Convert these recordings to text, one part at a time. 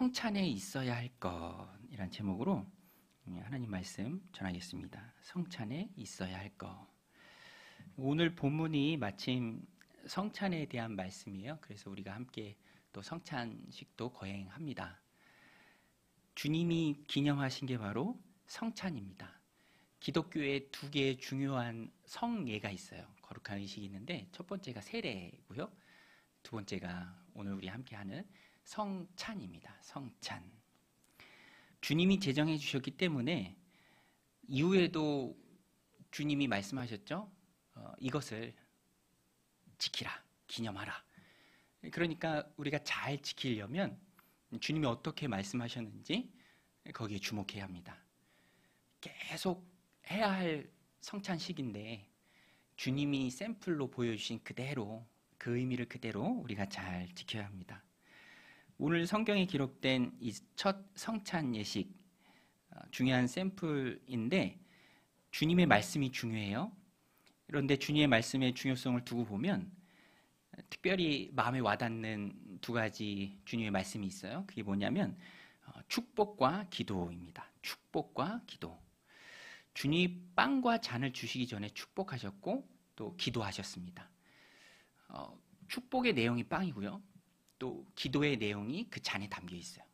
성찬에 있어야 할 것이란 제목으로 하나님 말씀 전하겠습니다. 성찬에 있어야 할 것. 오늘 본문이 마침 성찬에 대한 말씀이에요. 그래서 우리가 함께 또 성찬식도 거행합니다. 주님이 기념하신 게 바로 성찬입니다. 기독교에 두 개의 중요한 성예가 있어요. 거룩한 의식이 있는데 첫 번째가 세례고요. 두 번째가 오늘 우리 함께하는 성찬입니다. 성찬. 주님이 제정해 주셨기 때문에 이후에도 주님이 말씀하셨죠. 이것을 지키라, 기념하라. 그러니까 우리가 잘 지키려면 주님이 어떻게 말씀하셨는지 거기에 주목해야 합니다. 계속 해야 할 성찬식인데 주님이 샘플로 보여주신 그대로 그 의미를 그대로 우리가 잘 지켜야 합니다. 오늘 성경에 기록된 이 첫 성찬 예식 중요한 샘플인데 주님의 말씀이 중요해요. 그런데 주님의 말씀의 중요성을 두고 보면 특별히 마음에 와닿는 두 가지 주님의 말씀이 있어요. 그게 뭐냐면 축복과 기도입니다. 축복과 기도. 주님이 빵과 잔을 주시기 전에 축복하셨고 또 기도하셨습니다. 축복의 내용이 빵이고요. 또 기도의 내용이 그 잔에 담겨 있어요.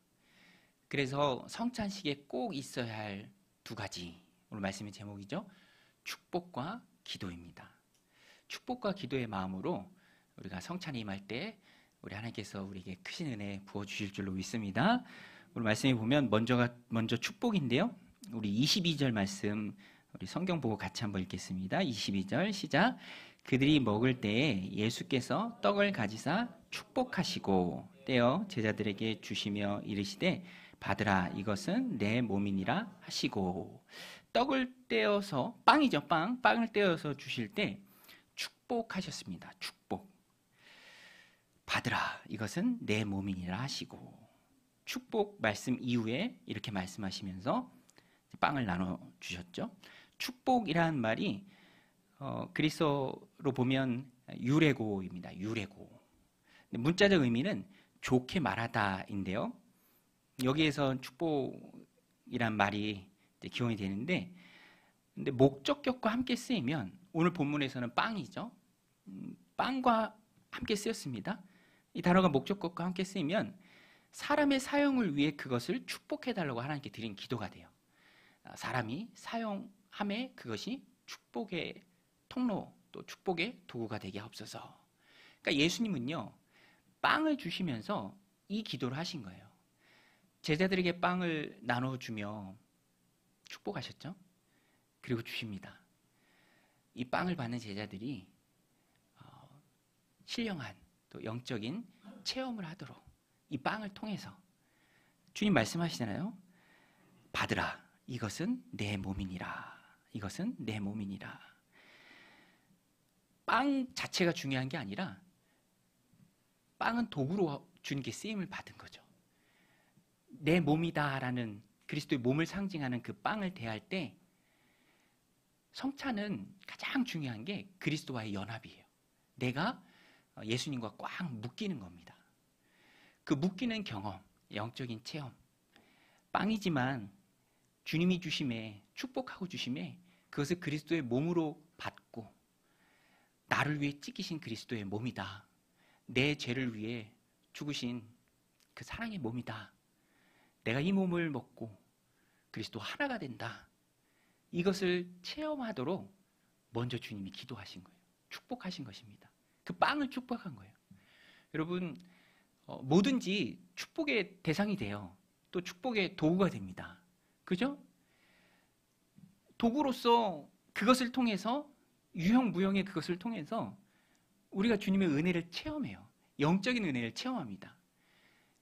그래서 성찬식에 꼭 있어야 할 두 가지, 오늘 말씀의 제목이죠. 축복과 기도입니다. 축복과 기도의 마음으로 우리가 성찬에 임할 때 우리 하나님께서 우리에게 크신 은혜 부어주실 줄로 믿습니다. 오늘 말씀에 보면 먼저 축복인데요. 우리 22절 말씀 우리 성경 보고 같이 한번 읽겠습니다. 22절 시작. 그들이 먹을 때에 예수께서 떡을 가지사 축복하시고 떼어 제자들에게 주시며 이르시되 받으라 이것은 내 몸이니라 하시고. 떡을 떼어서 빵이죠. 빵을 떼어서 주실 때 축복하셨습니다. 축복. 받으라 이것은 내 몸이니라 하시고. 축복 말씀 이후에 이렇게 말씀하시면서 빵을 나눠 주셨죠. 축복이라는 말이 그리스어로 보면 유레고입니다. 유레고. 문자적 의미는 좋게 말하다인데요. 여기에서 축복이란 말이 기원이 되는데, 근데 목적격과 함께 쓰이면 오늘 본문에서는 빵이죠. 빵과 함께 쓰였습니다. 이 단어가 목적격과 함께 쓰이면 사람의 사용을 위해 그것을 축복해달라고 하나님께 드린 기도가 돼요. 사람이 사용함에 그것이 축복의 통로 또 축복의 도구가 되게 하옵소서. 그러니까 예수님은요 빵을 주시면서 이 기도를 하신 거예요. 제자들에게 빵을 나눠주며 축복하셨죠. 그리고 주십니다. 이 빵을 받는 제자들이 신령한 또 영적인 체험을 하도록 이 빵을 통해서 주님 말씀하시잖아요. 받으라 이것은 내 몸이니라. 이것은 내 몸이니라. 빵 자체가 중요한 게 아니라 빵은 도구로 주님께 쓰임을 받은 거죠. 내 몸이다라는 그리스도의 몸을 상징하는 그 빵을 대할 때 성찬은 가장 중요한 게 그리스도와의 연합이에요. 내가 예수님과 꽉 묶이는 겁니다. 그 묶이는 경험, 영적인 체험. 빵이지만 주님이 주심에 축복하고 주심에 그것을 그리스도의 몸으로 받고 나를 위해 찢기신 그리스도의 몸이다. 내 죄를 위해 죽으신 그 사랑의 몸이다. 내가 이 몸을 먹고 그리스도 하나가 된다. 이것을 체험하도록 먼저 주님이 기도하신 거예요. 축복하신 것입니다. 그 빵을 축복한 거예요. 여러분 뭐든지 축복의 대상이 돼요. 또 축복의 도구가 됩니다. 그죠? 도구로서 그것을 통해서 유형무형의 그것을 통해서 우리가 주님의 은혜를 체험해요. 영적인 은혜를 체험합니다.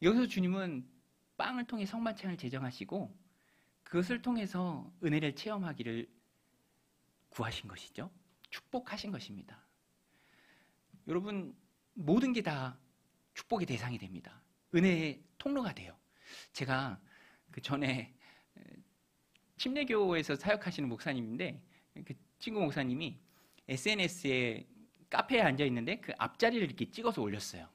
여기서 주님은 빵을 통해 성만찬을 제정하시고 그것을 통해서 은혜를 체험하기를 구하신 것이죠. 축복하신 것입니다. 여러분 모든 게 다 축복의 대상이 됩니다. 은혜의 통로가 돼요. 제가 그 전에 침례교에서 사역하시는 목사님인데 그 친구 목사님이 SNS에 카페에 앉아 있는데 그 앞자리를 이렇게 찍어서 올렸어요.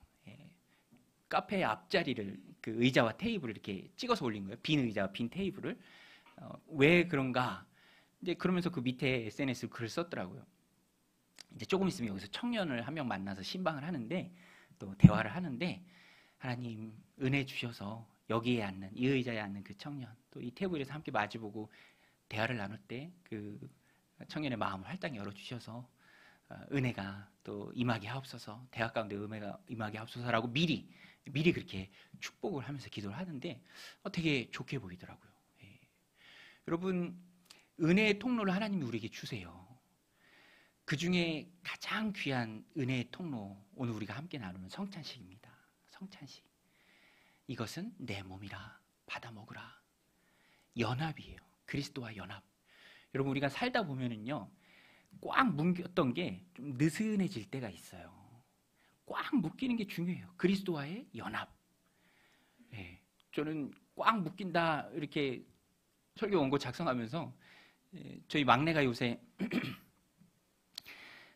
카페의 앞자리를 그 의자와 테이블을 이렇게 찍어서 올린 거예요. 빈 의자와 빈 테이블을. 왜 그런가? 이제 그러면서 그 밑에 SNS로 글을 썼더라고요. 이제 조금 있으면 여기서 청년을 한 명 만나서 신방을 하는데, 또 대화를 하는데, 하나님 은혜 주셔서 여기에 앉는, 이 의자에 앉는 그 청년, 또 이 테이블에서 함께 마주보고 대화를 나눌 때 그 청년의 마음을 활짝 열어주셔서 은혜가 또 임하게 하옵소서, 대화 가운데 은혜가 임하게 하옵소서라고 미리 그렇게 축복을 하면서 기도를 하는데 되게 좋게 보이더라고요. 예. 여러분, 은혜의 통로를 하나님이 우리에게 주세요. 그 중에 가장 귀한 은혜의 통로, 오늘 우리가 함께 나누는 성찬식입니다. 성찬식. 이것은 내 몸이라 받아 먹으라. 연합이에요. 그리스도와 연합. 여러분, 우리가 살다 보면은요, 꽉 묶였던 게 좀 느슨해질 때가 있어요. 꽉 묶이는 게 중요해요. 그리스도와의 연합. 예, 저는 꽉 묶인다 이렇게 설교 원고 작성하면서 저희 막내가 요새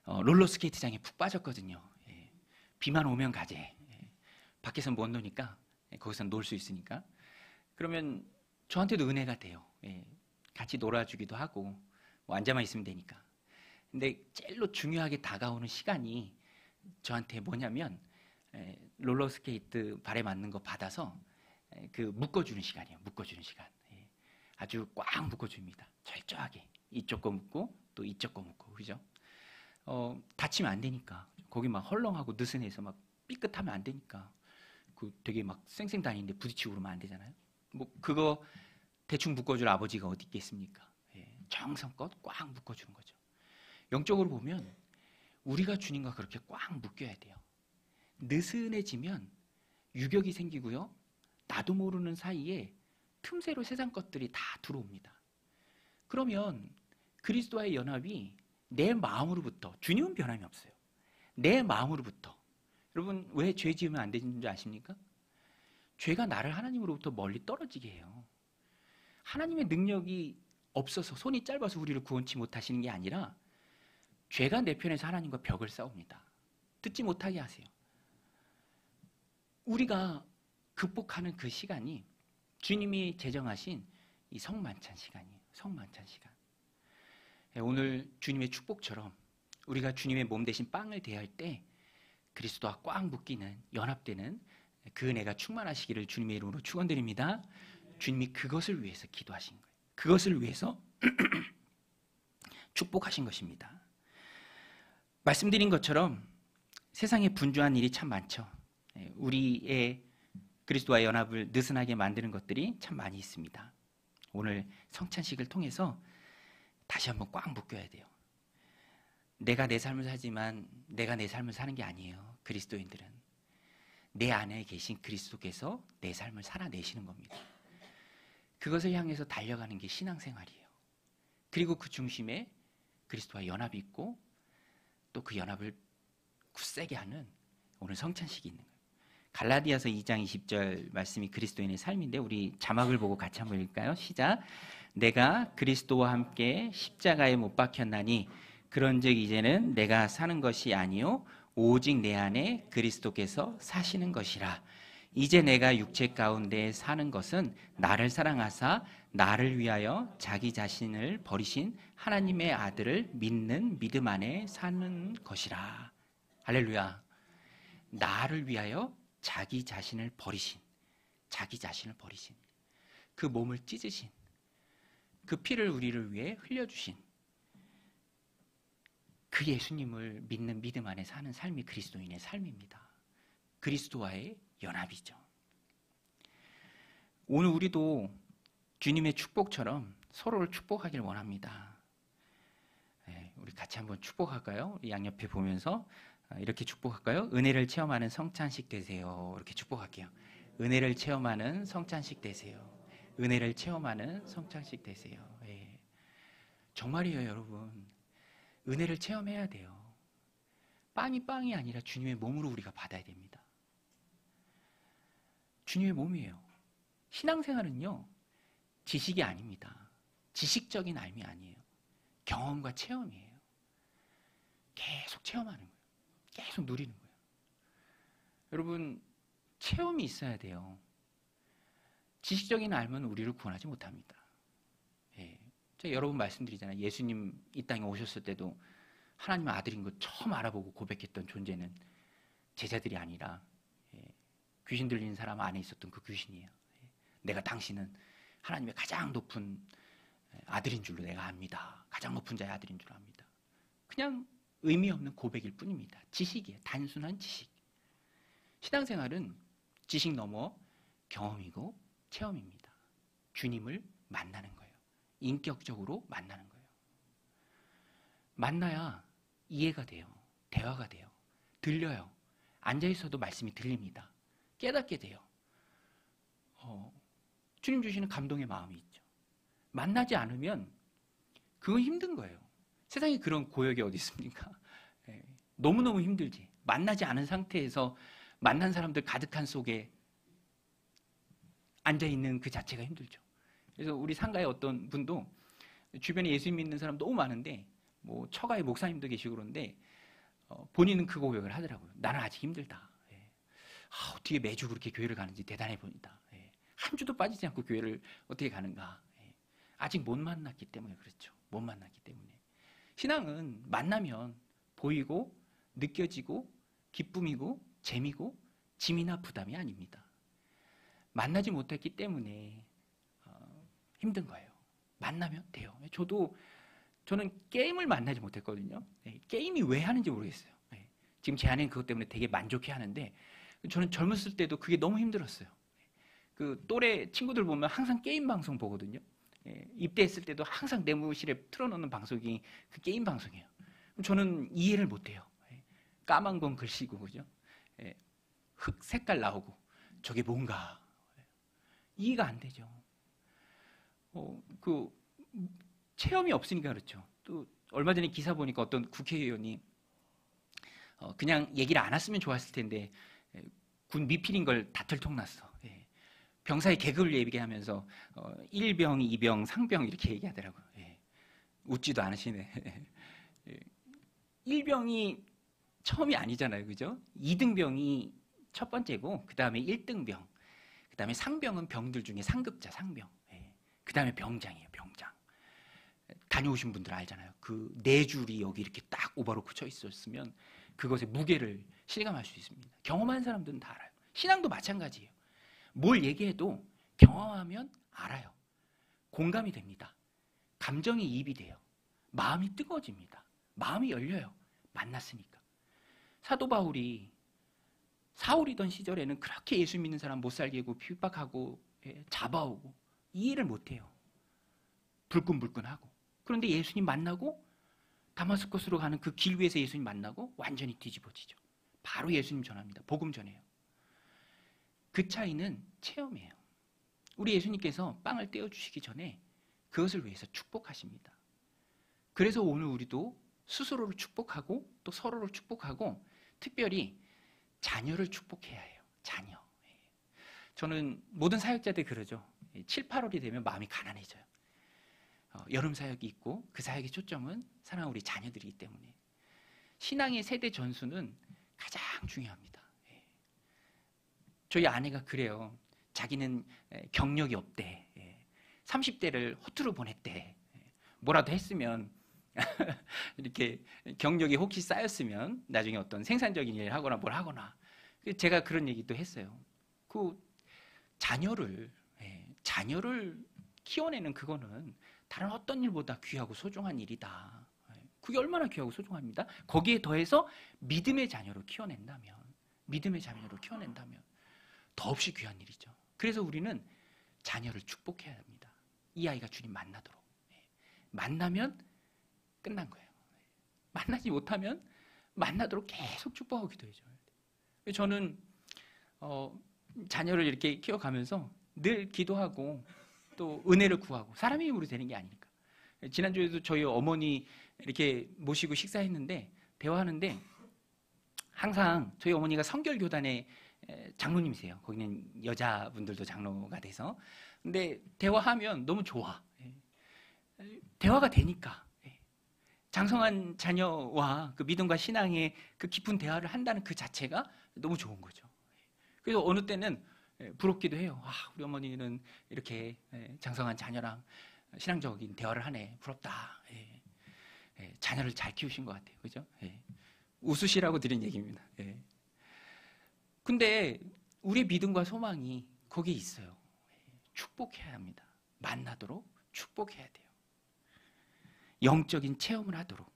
롤러스케이트장에 푹 빠졌거든요. 예, 비만 오면 가재. 예, 밖에서 못 노니까 거기서 놀 수 있으니까. 그러면 저한테도 은혜가 돼요. 예, 같이 놀아주기도 하고 뭐 앉아만 있으면 되니까. 근데 제일로 중요하게 다가오는 시간이 저한테 뭐냐면 롤러스케이트 발에 맞는 거 받아서 그 묶어주는 시간이에요. 묶어주는 시간. 예, 아주 꽉 묶어줍니다. 철저하게 이쪽 거 묶고 또 이쪽 거 묶고, 그죠? 다치면 안 되니까. 거기 막 헐렁하고 느슨해서 막 삐끗하면 안 되니까. 그 되게 막 쌩쌩 다니는데 부딪히고 그러면 안 되잖아요. 뭐 그거 대충 묶어줄 아버지가 어디 있겠습니까? 예, 정성껏 꽉 묶어주는 거죠. 영적으로 보면 우리가 주님과 그렇게 꽉 묶여야 돼요. 느슨해지면 유격이 생기고요. 나도 모르는 사이에 틈새로 세상 것들이 다 들어옵니다. 그러면 그리스도와의 연합이 내 마음으로부터, 주님은 변함이 없어요. 내 마음으로부터. 여러분, 왜 죄 지으면 안 되는 줄 아십니까? 죄가 나를 하나님으로부터 멀리 떨어지게 해요. 하나님의 능력이 없어서, 손이 짧아서 우리를 구원치 못하시는 게 아니라 죄가 내 편에서 하나님과 벽을 싸웁니다. 듣지 못하게 하세요. 우리가 극복하는 그 시간이 주님이 제정하신 이 성만찬 시간이에요. 성만찬 시간. 오늘 주님의 축복처럼 우리가 주님의 몸 대신 빵을 대할 때 그리스도와 꽉 묶이는, 연합되는 그 은혜가 충만하시기를 주님의 이름으로 축원드립니다. 주님이 그것을 위해서 기도하신 거예요. 그것을 위해서 축복하신 것입니다. 말씀드린 것처럼 세상에 분주한 일이 참 많죠. 우리의 그리스도와 연합을 느슨하게 만드는 것들이 참 많이 있습니다. 오늘 성찬식을 통해서 다시 한번 꽉 묶여야 돼요. 내가 내 삶을 살지만 내가 내 삶을 사는 게 아니에요. 그리스도인들은 내 안에 계신 그리스도께서 내 삶을 살아내시는 겁니다. 그것을 향해서 달려가는 게 신앙생활이에요. 그리고 그 중심에 그리스도와 연합이 있고 또 그 연합을 굳세게 하는 오늘 성찬식이 있는 거예요. 갈라디아서 2장 20절 말씀이 그리스도인의 삶인데 우리 자막을 보고 같이 한번 읽을까요? 시작. 내가 그리스도와 함께 십자가에 못 박혔나니 그런즉 이제는 내가 사는 것이 아니요 오직 내 안에 그리스도께서 사시는 것이라. 이제 내가 육체 가운데 사는 것은 나를 사랑하사 나를 위하여 자기 자신을 버리신 하나님의 아들을 믿는 믿음 안에 사는 것이라. 할렐루야. 나를 위하여 자기 자신을 버리신, 자기 자신을 버리신, 그 몸을 찢으신, 그 피를 우리를 위해 흘려주신 그 예수님을 믿는 믿음 안에 사는 삶이 그리스도인의 삶입니다. 그리스도와의 연합이죠. 오늘 우리도 주님의 축복처럼 서로를 축복하길 원합니다. 우리 같이 한번 축복할까요? 우리 양옆에 보면서 이렇게 축복할까요? 은혜를 체험하는 성찬식 되세요. 이렇게 축복할게요. 은혜를 체험하는 성찬식 되세요. 은혜를 체험하는 성찬식 되세요. 예. 정말이에요, 여러분. 은혜를 체험해야 돼요. 빵이 아니라 주님의 몸으로 우리가 받아야 됩니다. 주님의 몸이에요. 신앙생활은요, 지식이 아닙니다. 지식적인 삶이 아니에요. 경험과 체험이에요. 계속 체험하는 거예요. 계속 누리는 거예요. 여러분, 체험이 있어야 돼요. 지식적인 알면 우리를 구원하지 못합니다. 예. 제가 여러 번 말씀드리잖아요. 예수님 이 땅에 오셨을 때도 하나님의 아들인 것 처음 알아보고 고백했던 존재는 제자들이 아니라 귀신 들리는 사람 안에 있었던 그 귀신이에요. 내가 당신은 하나님의 가장 높은 아들인 줄로 내가 압니다. 가장 높은 자의 아들인 줄로 압니다. 그냥 의미 없는 고백일 뿐입니다. 지식이에요. 단순한 지식. 신앙생활은 지식 넘어 경험이고 체험입니다. 주님을 만나는 거예요. 인격적으로 만나는 거예요. 만나야 이해가 돼요. 대화가 돼요. 들려요. 앉아있어도 말씀이 들립니다. 깨닫게 돼요. 주님 주시는 감동의 마음이 있죠. 만나지 않으면 그건 힘든 거예요. 세상에 그런 고역이 어디 있습니까? 너무너무 힘들지. 만나지 않은 상태에서 만난 사람들 가득한 속에 앉아있는 그 자체가 힘들죠. 그래서 우리 상가에 어떤 분도 주변에 예수 믿는 사람 너무 많은데 뭐 처가에 목사님도 계시고 그런데 본인은 그 고백을 하더라고요. 나는 아직 힘들다. 어떻게 매주 그렇게 교회를 가는지 대단해 보인다. 한 주도 빠지지 않고 교회를 어떻게 가는가. 아직 못 만났기 때문에 그렇죠. 못 만났기 때문에. 신앙은 만나면 보이고 느껴지고 기쁨이고 재미고 짐이나 부담이 아닙니다. 만나지 못했기 때문에 힘든 거예요. 만나면 돼요. 저는 게임을 만나지 못했거든요. 게임이 왜 하는지 모르겠어요. 지금 제 아내는 그것 때문에 되게 만족해 하는데 저는 젊었을 때도 그게 너무 힘들었어요. 그 또래 친구들 보면 항상 게임 방송 보거든요. 입대했을 때도 항상 내무실에 틀어놓는 방송이 그 게임 방송이에요. 저는 이해를 못해요. 까만 건 글씨고 그죠? 흑 색깔 나오고 저게 뭔가 이해가 안 되죠. 그 체험이 없으니까 그렇죠. 또 얼마 전에 기사 보니까 어떤 국회의원이 그냥 얘기를 안 했으면 좋았을 텐데 군 미필인 걸 다 들통났어. 병사의 계급을 얘기하면서 1병, 2병, 상병 이렇게 얘기하더라고요. 웃지도 않으시네. 1병이 처음이 아니잖아요. 그죠? 2등병이 첫 번째고 그 다음에 1등병, 그 다음에 상병은 병들 중에 상급자, 상병. 그 다음에 병장이에요. 병장. 다녀오신 분들 알잖아요. 그 네 줄이 여기 이렇게 딱 오버로 붙여 있었으면 그것의 무게를 실감할 수 있습니다. 경험한 사람들은 다 알아요. 신앙도 마찬가지예요. 뭘 얘기해도 경험하면 알아요. 공감이 됩니다. 감정이 이입이 돼요. 마음이 뜨거워집니다. 마음이 열려요. 만났으니까. 사도 바울이 사울이던 시절에는 그렇게 예수 믿는 사람 못 살게 하고 핍박하고 잡아오고 이해를 못해요. 불끈불끈하고. 그런데 예수님 만나고 다마스커스로 가는 그 길 위에서 예수님 만나고 완전히 뒤집어지죠. 바로 예수님 전합니다. 복음 전해요. 그 차이는 체험이에요. 우리 예수님께서 빵을 떼어주시기 전에 그것을 위해서 축복하십니다. 그래서 오늘 우리도 스스로를 축복하고 또 서로를 축복하고 특별히 자녀를 축복해야 해요. 자녀. 저는 모든 사역자들 그러죠. 7, 8월이 되면 마음이 가난해져요. 여름 사역이 있고 그 사역의 초점은 사랑하는 우리 자녀들이기 때문에 신앙의 세대 전수는 가장 중요합니다. 저희 아내가 그래요. 자기는 경력이 없대. 30대를 허투루 보냈대. 뭐라도 했으면 이렇게 경력이 혹시 쌓였으면 나중에 어떤 생산적인 일을 하거나 뭘 하거나 제가 그런 얘기도 했어요. 그 자녀를 키워내는 그거는 다른 어떤 일보다 귀하고 소중한 일이다. 그게 얼마나 귀하고 소중합니다. 거기에 더해서 믿음의 자녀로 키워낸다면 더없이 귀한 일이죠. 그래서 우리는 자녀를 축복해야 합니다. 이 아이가 주님 만나도록. 만나면 끝난 거예요. 만나지 못하면 만나도록 계속 축복하고 기도해줘야 돼요. 저는 자녀를 이렇게 키워가면서 늘 기도하고 또 은혜를 구하고 사람의 힘으로 되는 게 아니니까. 지난주에도 저희 어머니 이렇게 모시고 식사했는데 대화하는데 항상 저희 어머니가 성결교단의 장로님이세요. 거기는 여자분들도 장로가 돼서. 근데 대화하면 너무 좋아. 대화가 되니까. 장성한 자녀와 그 믿음과 신앙의 그 깊은 대화를 한다는 그 자체가 너무 좋은 거죠. 그래서 어느 때는 부럽기도 해요. 우리 어머니는 이렇게 장성한 자녀랑 신앙적인 대화를 하네. 부럽다. 자녀를 잘 키우신 것 같아요. 그죠? 웃으시라고 드린 얘기입니다. 근데 우리의 믿음과 소망이 거기에 있어요. 축복해야 합니다. 만나도록 축복해야 돼요. 영적인 체험을 하도록.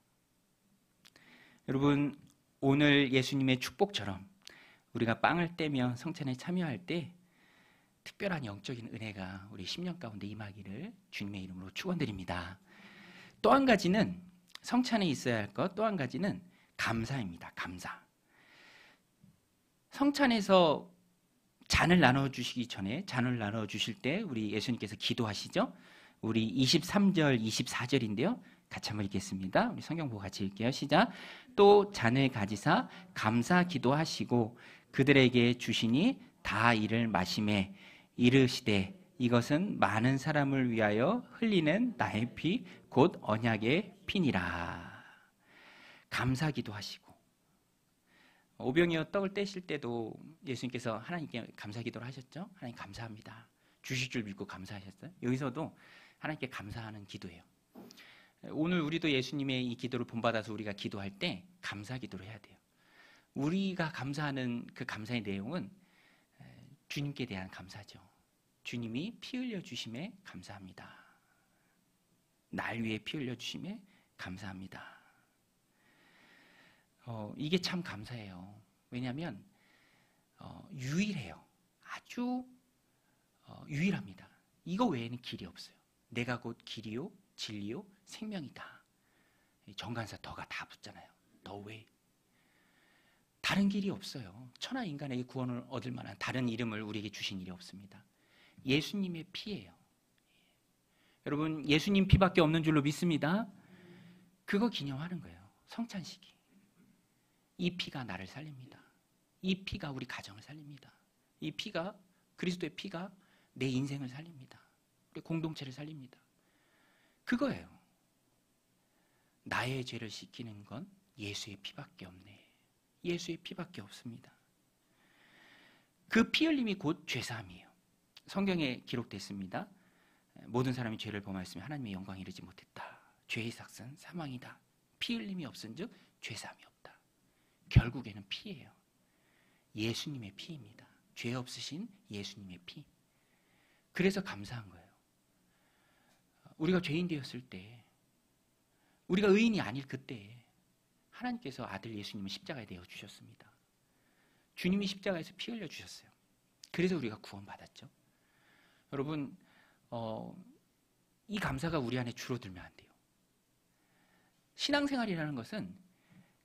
여러분, 오늘 예수님의 축복처럼 우리가 빵을 떼며 성찬에 참여할 때 특별한 영적인 은혜가 우리 10년 가운데 임하기를 주님의 이름으로 축원드립니다. 또 한 가지는 성찬에 있어야 할 것, 또 한 가지는 감사입니다. 감사. 성찬에서 잔을 나눠주시기 전에, 잔을 나눠주실 때 우리 예수님께서 기도하시죠. 우리 23절, 24절인데요. 같이 한번 읽겠습니다. 우리 성경 보고 같이 읽게요. 시작. 또 잔을 가지사 감사 기도하시고 그들에게 주시니 다 이를 마시매 이르시되 이것은 많은 사람을 위하여 흘리는 나의 피 곧 언약의 피니라. 감사 기도하시고, 오병이어 떡을 떼실 때도 예수님께서 하나님께 감사 기도를 하셨죠. 하나님 감사합니다. 주실 줄 믿고 감사하셨어요. 여기서도 하나님께 감사하는 기도예요. 오늘 우리도 예수님의 이 기도를 본받아서 우리가 기도할 때 감사 기도를 해야 돼요. 우리가 감사하는 그 감사의 내용은 주님께 대한 감사죠. 주님이 피 흘려 주심에 감사합니다. 날 위해 피 흘려 주심에 감사합니다. 이게 참 감사해요. 왜냐하면 유일해요. 아주 유일합니다. 이거 외에는 길이 없어요. 내가 곧 길이요 진리요 생명이다. 정관사 더가 다 붙잖아요. 더 웨이. 다른 길이 없어요. 천하 인간에게 구원을 얻을 만한 다른 이름을 우리에게 주신 일이 없습니다. 예수님의 피예요. 여러분, 예수님 피밖에 없는 줄로 믿습니다. 그거 기념하는 거예요. 성찬식이. 이 피가 나를 살립니다. 이 피가 우리 가정을 살립니다. 이 피가, 그리스도의 피가 내 인생을 살립니다. 우리 공동체를 살립니다. 그거예요. 나의 죄를 씻기는 건 예수의 피밖에 없네. 예수의 피밖에 없습니다. 그 피 흘림이 곧 죄사함이에요. 성경에 기록됐습니다. 모든 사람이 죄를 범하였으면 하나님의 영광에 이르지 못했다. 죄의 삭은 사망이다. 피 흘림이 없은즉 죄사함이 없다. 결국에는 피예요. 예수님의 피입니다. 죄 없으신 예수님의 피. 그래서 감사한 거예요. 우리가 죄인 되었을 때, 우리가 의인이 아닐 그때 하나님께서 아들 예수님을 십자가에 내어 주셨습니다. 주님이 십자가에서 피 흘려 주셨어요. 그래서 우리가 구원받았죠. 여러분, 이 감사가 우리 안에 줄어들면 안 돼요. 신앙생활이라는 것은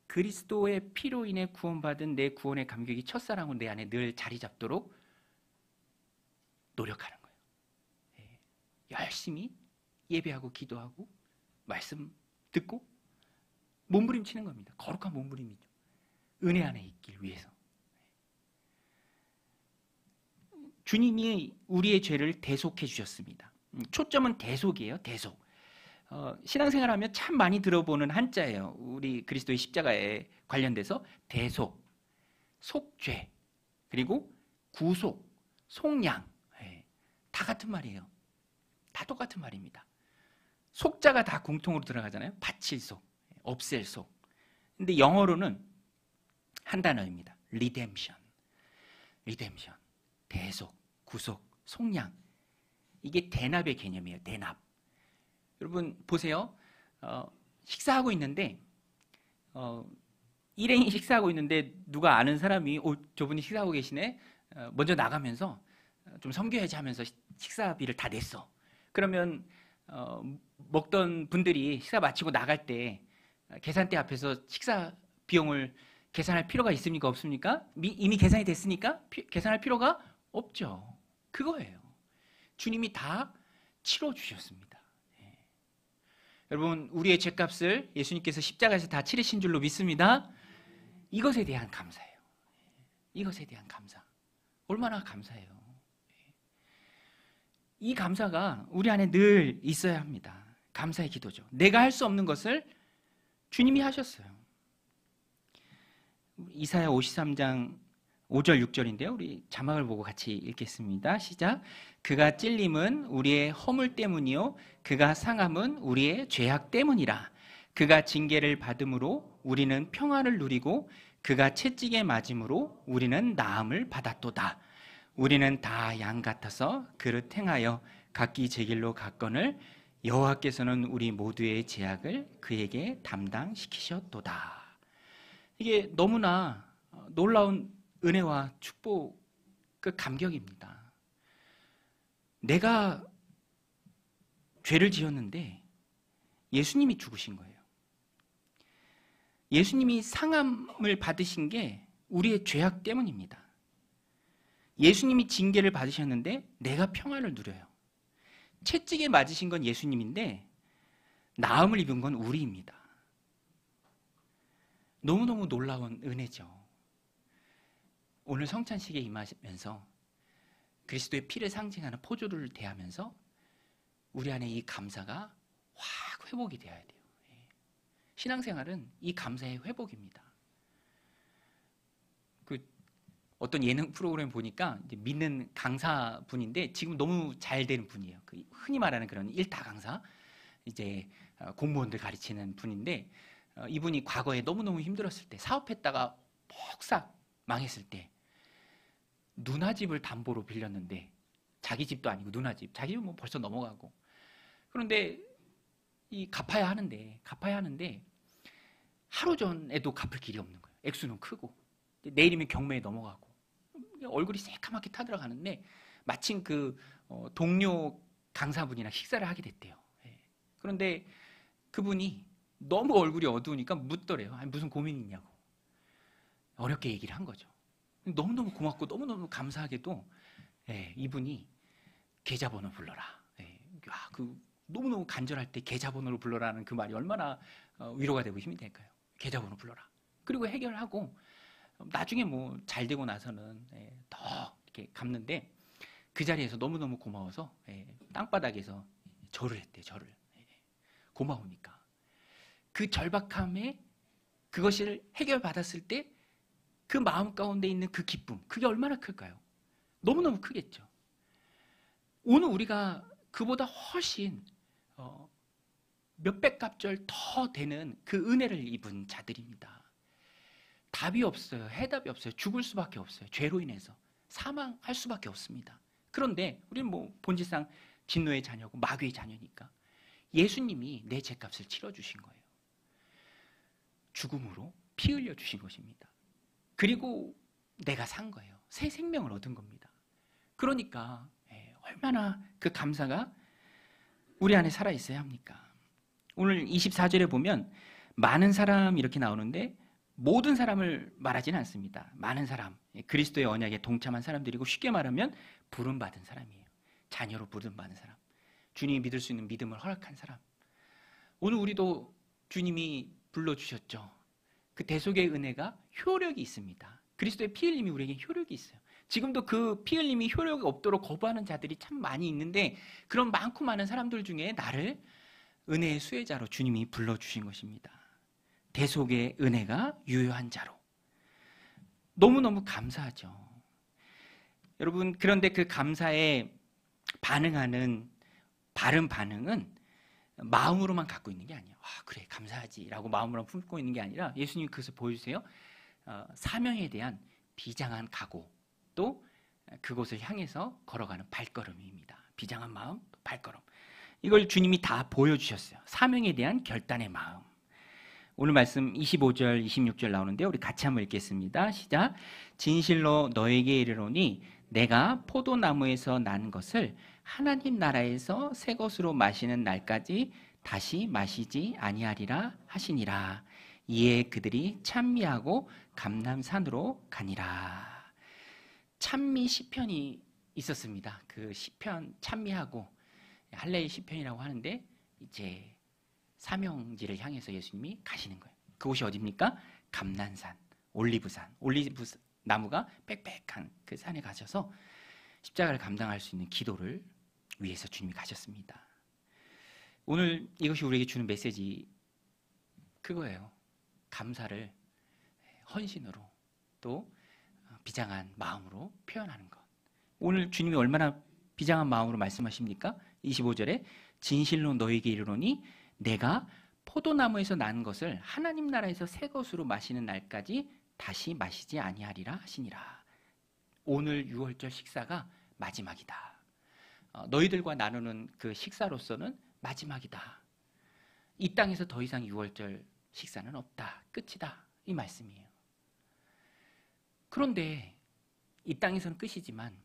그리스도의 피로 인해 구원받은 내 구원의 감격이 첫사랑으로 내 안에 늘 자리 잡도록 노력하는 거예요. 열심히 예배하고 기도하고 말씀 듣고 몸부림치는 겁니다. 거룩한 몸부림이죠. 은혜 안에 있길 위해서. 주님이 우리의 죄를 대속해 주셨습니다. 초점은 대속이에요. 대속. 신앙생활하면 참 많이 들어보는 한자예요. 우리 그리스도의 십자가에 관련돼서 대속, 속죄, 그리고 구속, 속량. 다 같은 말이에요. 다 똑같은 말입니다. 속자가 다 공통으로 들어가잖아요. 바칠 속, 없앨 속. 근데 영어로는 한 단어입니다. 리뎀션. 리뎀션. 대속, 구속, 속량. 이게 대납의 개념이에요. 대납. 여러분 보세요. 식사하고 있는데 일행이 식사하고 있는데 누가 아는 사람이 저분이 식사하고 계시네. 먼저 나가면서 좀 섬겨야지 하면서 식사비를 다 냈어. 그러면 먹던 분들이 식사 마치고 나갈 때 계산대 앞에서 식사 비용을 계산할 필요가 있습니까? 없습니까? 이미 계산이 됐으니까 계산할 필요가 없죠. 그거예요. 주님이 다 치러주셨습니다. 여러분, 우리의 죄값을 예수님께서 십자가에서 다 치르신 줄로 믿습니다. 이것에 대한 감사예요. 이것에 대한 감사. 얼마나 감사해요. 이 감사가 우리 안에 늘 있어야 합니다. 감사의 기도죠. 내가 할 수 없는 것을 주님이 하셨어요. 이사야 53장 5절 6절인데요. 우리 자막을 보고 같이 읽겠습니다. 시작. 그가 찔림은 우리의 허물 때문이요 그가 상함은 우리의 죄악 때문이라. 그가 징계를 받음으로 우리는 평화를 누리고 그가 채찍에 맞음으로 우리는 나음을 받았도다. 우리는 다 양 같아서 그릇 행하여 각기 제 길로 갔거늘 여호와께서는 우리 모두의 죄악을 그에게 담당시키셨도다. 이게 너무나 놀라운 은혜와 축복, 그 감격입니다. 내가 죄를 지었는데 예수님이 죽으신 거예요. 예수님이 상함을 받으신 게 우리의 죄악 때문입니다. 예수님이 징계를 받으셨는데 내가 평안을 누려요. 채찍에 맞으신 건 예수님인데 나음을 입은 건 우리입니다. 너무너무 놀라운 은혜죠. 오늘 성찬식에 임하면서 그리스도의 피를 상징하는 포도를 대하면서 우리 안에 이 감사가 확 회복이 되어야 돼요. 신앙생활은 이 감사의 회복입니다. 어떤 예능 프로그램 보니까 이제 믿는 강사분인데 지금 너무 잘 되는 분이에요. 흔히 말하는 그런 일타 강사, 이제 공무원들 가르치는 분인데 이분이 과거에 너무너무 힘들었을 때, 사업했다가 폭삭 망했을 때 누나 집을 담보로 빌렸는데, 자기 집도 아니고 누나 집, 자기 집은 뭐 벌써 넘어가고, 그런데 갚아야 하는데 하루 전에도 갚을 길이 없는 거예요. 액수는 크고 내일이면 경매에 넘어가고 얼굴이 새까맣게 타들어가는데 마침 동료 강사분이랑 식사를 하게 됐대요. 그런데 그분이 너무 얼굴이 어두우니까 묻더래요. 아니, 무슨 고민이 있냐고. 어렵게 얘기를 한 거죠. 너무너무 고맙고 너무너무 감사하게도 이분이 계좌번호 불러라. 너무너무 간절할 때 계좌번호를 불러라는 그 말이 얼마나 위로가 되고 힘이 될까요? 계좌번호 불러라. 그리고 해결하고 나중에 뭐 잘 되고 나서는 더 이렇게 갚는데, 그 자리에서 너무너무 고마워서 땅바닥에서 절을 했대요. 절을. 고마우니까. 그 절박함에 그것을 해결받았을 때 그 마음 가운데 있는 그 기쁨, 그게 얼마나 클까요? 너무너무 크겠죠. 오늘 우리가 그보다 훨씬 몇백 갑절 더 되는 그 은혜를 입은 자들입니다. 답이 없어요. 해답이 없어요. 죽을 수밖에 없어요. 죄로 인해서 사망할 수밖에 없습니다. 그런데 우리는 뭐 본질상 진노의 자녀고 마귀의 자녀니까 예수님이 내 죄값을 치러주신 거예요. 죽음으로 피 흘려 주신 것입니다. 그리고 내가 산 거예요. 새 생명을 얻은 겁니다. 그러니까 얼마나 그 감사가 우리 안에 살아있어야 합니까? 오늘 24절에 보면 많은 사람 이렇게 나오는데 모든 사람을 말하지는 않습니다. 많은 사람, 그리스도의 언약에 동참한 사람들이고, 쉽게 말하면 부름받은 사람이에요. 자녀로 부름받은 사람, 주님이 믿을 수 있는 믿음을 허락한 사람. 오늘 우리도 주님이 불러주셨죠. 그 대속의 은혜가 효력이 있습니다. 그리스도의 피 흘림이 우리에게 효력이 있어요. 지금도 그 피 흘림이 효력이 없도록 거부하는 자들이 참 많이 있는데, 그런 많고 많은 사람들 중에 나를 은혜의 수혜자로 주님이 불러주신 것입니다. 대속의 은혜가 유효한 자로. 너무너무 감사하죠. 여러분, 그런데 그 감사에 반응하는 바른 반응은 마음으로만 갖고 있는 게 아니에요. 그래, 감사하지 라고 마음으로 품고 있는 게 아니라 예수님이 그것을 보여주세요. 사명에 대한 비장한 각오, 또 그곳을 향해서 걸어가는 발걸음입니다. 비장한 마음, 발걸음. 이걸 주님이 다 보여주셨어요. 사명에 대한 결단의 마음. 오늘 말씀 25절, 26절 나오는데 우리 같이 한번 읽겠습니다. 시작. 진실로 너에게 이르노니 내가 포도나무에서 난 것을 하나님 나라에서 새 것으로 마시는 날까지 다시 마시지 아니하리라 하시니라. 이에 그들이 찬미하고 감람산으로 가니라. 찬미 시편이 있었습니다. 그 시편 찬미하고 할례의 시편이라고 하는데, 이제 사명지를 향해서 예수님이 가시는 거예요. 그곳이 어디입니까? 감람산, 올리브산, 올리브 나무가 빽빽한 그 산에 가셔서 십자가를 감당할 수 있는 기도를 위해서 주님이 가셨습니다. 오늘 이것이 우리에게 주는 메시지 그거예요. 감사를 헌신으로, 또 비장한 마음으로 표현하는 것. 오늘 주님이 얼마나 비장한 마음으로 말씀하십니까? 25절에 진실로 너에게 이르노니 내가 포도나무에서 난 것을 하나님 나라에서 새 것으로 마시는 날까지 다시 마시지 아니하리라 하시니라. 오늘 유월절 식사가 마지막이다. 너희들과 나누는 그 식사로서는 마지막이다. 이 땅에서 더 이상 유월절 식사는 없다. 끝이다. 이 말씀이에요. 그런데 이 땅에서는 끝이지만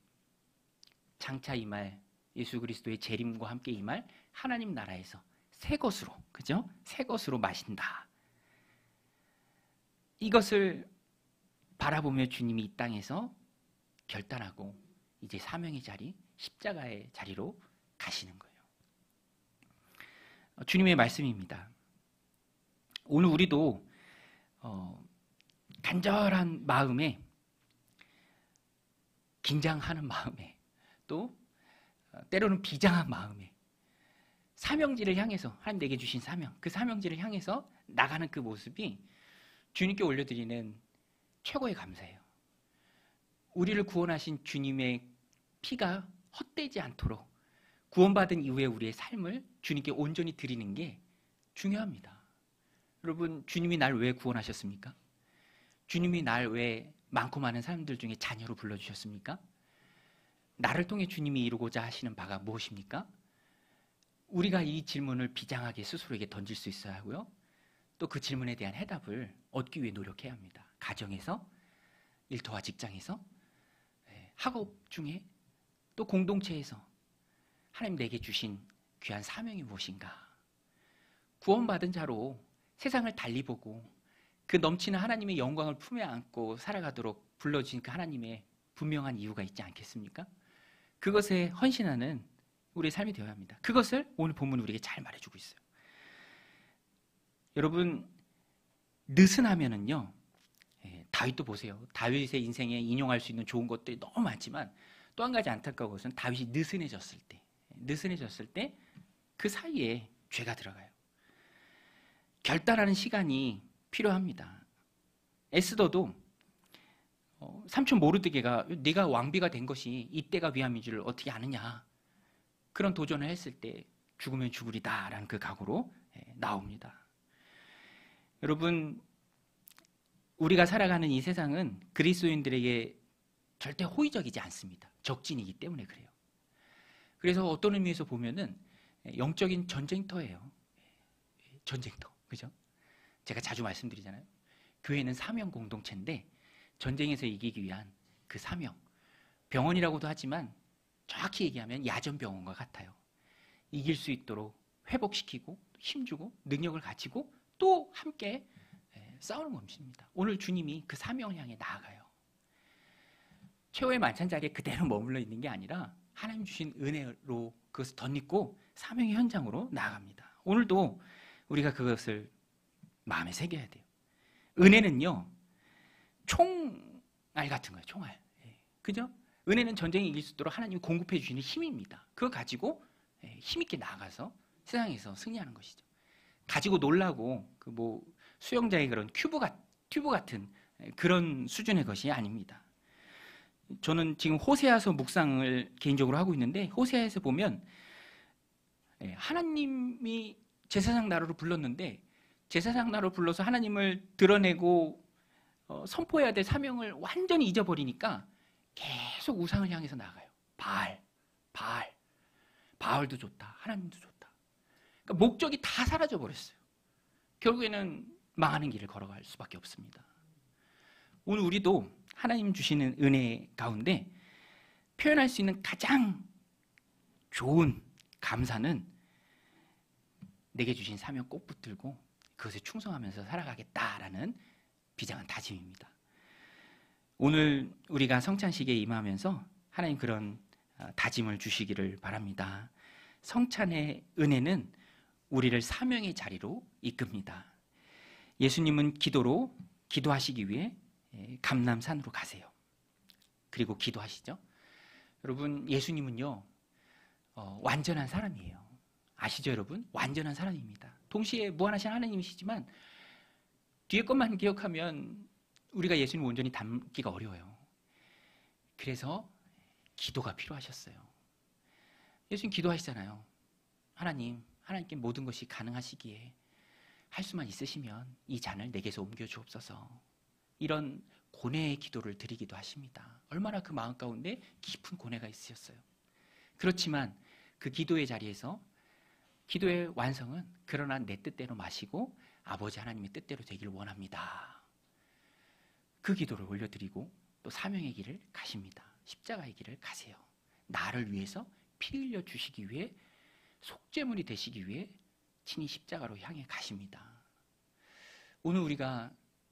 장차 임할 예수 그리스도의 재림과 함께 임할 하나님 나라에서 새 것으로, 그죠? 새 것으로 마신다. 이것을 바라보며 주님이 이 땅에서 결단하고 이제 사명의 자리, 십자가의 자리로 가시는 거예요. 주님의 말씀입니다. 오늘 우리도 간절한 마음에, 긴장하는 마음에, 또 때로는 비장한 마음에 사명지를 향해서, 하나님 내게 주신 사명, 그 사명지를 향해서 나가는 그 모습이 주님께 올려드리는 최고의 감사예요. 우리를 구원하신 주님의 피가 헛되지 않도록 구원받은 이후에 우리의 삶을 주님께 온전히 드리는 게 중요합니다. 여러분, 주님이 날 왜 구원하셨습니까? 주님이 날 왜 많고 많은 사람들 중에 자녀로 불러주셨습니까? 나를 통해 주님이 이루고자 하시는 바가 무엇입니까? 우리가 이 질문을 비장하게 스스로에게 던질 수 있어야 하고요. 또 그 질문에 대한 해답을 얻기 위해 노력해야 합니다. 가정에서, 일터와 직장에서, 학업 중에, 또 공동체에서 하나님 내게 주신 귀한 사명이 무엇인가? 구원받은 자로 세상을 달리 보고 그 넘치는 하나님의 영광을 품에 안고 살아가도록 불러주신 그 하나님의 분명한 이유가 있지 않겠습니까? 그것에 헌신하는 우리의 삶이 되어야 합니다. 그것을 오늘 본문이 우리에게 잘 말해주고 있어요. 여러분, 느슨하면은요, 다윗도 보세요. 다윗의 인생에 인용할 수 있는 좋은 것들이 너무 많지만 또 한 가지 안타까운 것은 다윗이 느슨해졌을 때 그 사이에 죄가 들어가요. 결단하는 시간이 필요합니다. 에스더도 삼촌 모르드게가 네가 왕비가 된 것이 이때가 위함인 줄 어떻게 아느냐, 그런 도전을 했을 때 죽으면 죽으리다 라는 그 각오로 나옵니다. 여러분, 우리가 살아가는 이 세상은 그리스도인들에게 절대 호의적이지 않습니다. 적진이기 때문에 그래요. 그래서 어떤 의미에서 보면은 영적인 전쟁터예요. 전쟁터, 그죠? 제가 자주 말씀드리잖아요. 교회는 사명 공동체인데 전쟁에서 이기기 위한 그 사명, 병원이라고도 하지만 정확히 얘기하면 야전병원과 같아요. 이길 수 있도록 회복시키고 힘주고 능력을 갖추고 또 함께 싸우는 것입니다. 오늘 주님이 그 사명을 향해 나아가요. 최후의 만찬 자리에 그대로 머물러 있는 게 아니라 하나님 주신 은혜로 그것을 덧입고 사명의 현장으로 나아갑니다. 오늘도 우리가 그것을 마음에 새겨야 돼요. 은혜는요, 총알 같은 거예요. 총알. 그죠? 은혜는 전쟁에 이길 수 있도록 하나님이 공급해 주시는 힘입니다. 그거 가지고 힘있게 나아가서 세상에서 승리하는 것이죠. 가지고 놀라고 수영자의 그런 튜브 같은 그런 수준의 것이 아닙니다. 저는 지금 호세아서 묵상을 개인적으로 하고 있는데, 호세아에서 보면 하나님이 제사장 나라로 불렀는데 제사장 나라로 불러서 하나님을 드러내고 선포해야 될 사명을 완전히 잊어버리니까 계속 우상을 향해서 나가요. 바알도 좋다, 하나님도 좋다. 그러니까 목적이 다 사라져 버렸어요. 결국에는 망하는 길을 걸어갈 수밖에 없습니다. 오늘 우리도 하나님 주시는 은혜 가운데 표현할 수 있는 가장 좋은 감사는 내게 주신 사명 꼭 붙들고 그것에 충성하면서 살아가겠다라는 비장한 다짐입니다. 오늘 우리가 성찬식에 임하면서 하나님 그런 다짐을 주시기를 바랍니다. 성찬의 은혜는 우리를 사명의 자리로 이끕니다. 예수님은 기도하시기 위해 감람산으로 가세요. 그리고 기도하시죠. 여러분, 예수님은요 완전한 사람이에요. 아시죠, 여러분? 완전한 사람입니다. 동시에 무한하신 하나님이시지만 뒤에 것만 기억하면 우리가 예수님 온전히 닮기가 어려워요. 그래서 기도가 필요하셨어요. 예수님 기도하시잖아요. 하나님께 모든 것이 가능하시기에 할 수만 있으시면 이 잔을 내게서 옮겨 주옵소서. 이런 고뇌의 기도를 드리기도 하십니다. 얼마나 그 마음 가운데 깊은 고뇌가 있으셨어요. 그렇지만 그 기도의 자리에서 기도의 완성은 그러나 내 뜻대로 마시고 아버지 하나님의 뜻대로 되기를 원합니다. 그 기도를 올려드리고 또 사명의 길을 가십니다. 십자가의 길을 가세요. 나를 위해서 피 흘려 주시기 위해 속죄물이 되시기 위해 친히 십자가로 향해 가십니다. 오늘 우리가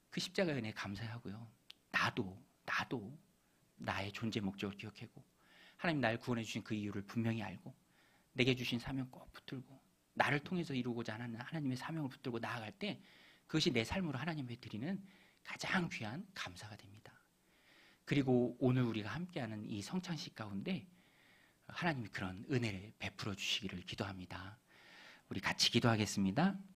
그 십자가의 은혜에 감사하고요. 나도 나의 존재 목적을 기억하고 하나님 나를 구원해 주신 그 이유를 분명히 알고 내게 주신 사명 꼭 붙들고 나를 통해서 이루고자 하는 하나님의 사명을 붙들고 나아갈 때 그것이 내 삶으로 하나님께 드리는 가장 귀한 감사가 됩니다. 그리고 오늘 우리가 함께하는 이 성찬식 가운데 하나님이 그런 은혜를 베풀어 주시기를 기도합니다. 우리 같이 기도하겠습니다.